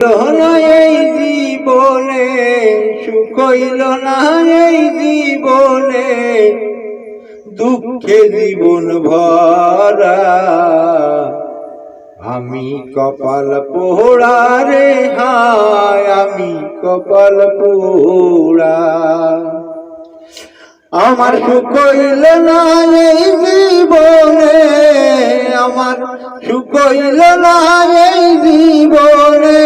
এই জীবনে সুখ হইল না, এই জীবনে দুঃখে জীবন ভরা। আমি কপাল পোড়া রে হায়, আমি কপাল পোড়া। আমার সুখ হইল না এই জীবনে, আমার সুখ হইল না এই জীবনে,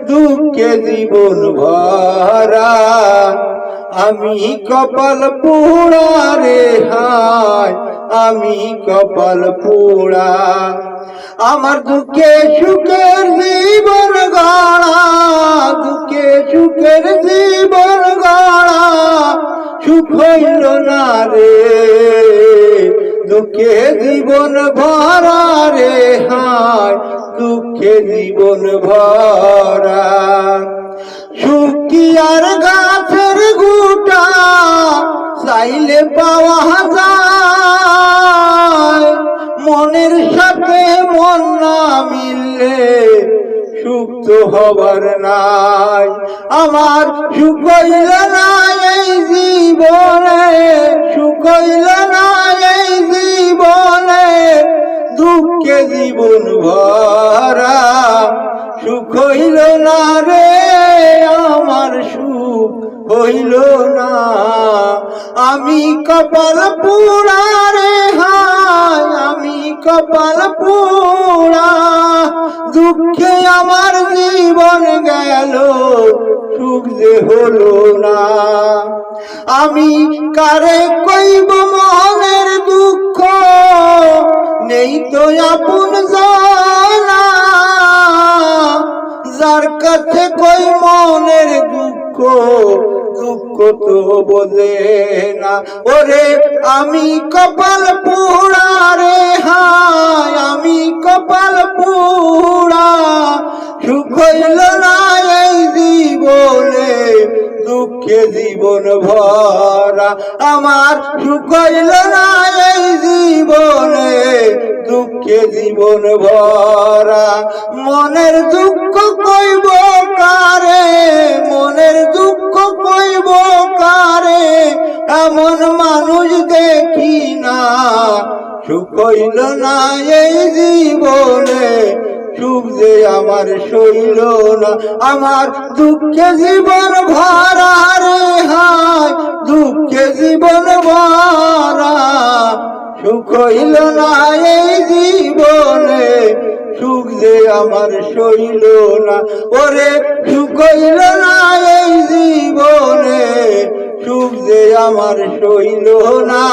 দুঃখে জীবন ভরা। আমি কপাল পোড়া রে হায়, আমি কপাল পোড়া। আমার দুঃখে সুখের জীবন গড়া, দুঃখে সুখের জীবন গড়া, সুখ হইল না রে, দুঃখে জীবন ভরা রে হায়, দুঃখে জীবন ভরা। শুকিয়ার গাছের গুটা চাইলে পাওয়া যায়, মনের সাথে মন না মিললে সুখ তো হবার নাই। আমার সুখ হইল না এই জীবনে, সুখ হইল না এই জীবনে, দুঃখে জীবন ভরা। সুখ হইল না রে আমার, সুখ হইল না। আমি কপাল পোড়া রে হায়, আমি কপাল পোড়া। দুঃখে আমার জীবন গেল, সুখ যে হলো না। আমি কারে কইব মনের দুঃখ, নেই তো আপন জানা। যার কাছে কই মনের দুঃখ, দুঃখ তো বোঝে না। ওরে আমি কপাল পোড়া রে হায়, আমি কপাল পোড়া। সুখ হইল না এই জীবনে, দুঃখে জীবন ভরা। আমার সুখ হইল না এই জীবনে, দুঃখে জীবন ভরা। মনের দুঃখ কইব কারে, মনের দুঃখ কইব কারে, এমন মানুষ দেখি না। সুখ হইল না এই জীবনে, সুখ যে আমার সইল না। আমার দুঃখে জীবন ভরা রে হায়, দুঃখে জীবন ভরা। সুখ হইল না এই জীবনে, সুখ যে আমার সইল না। ওরে সুখ হইল না এই জীবনে, সুখ যে আমার সইল না।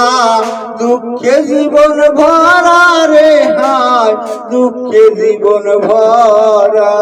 দুঃখে জীবন ভরা রে হায়, দুঃখে জীবন ভরা।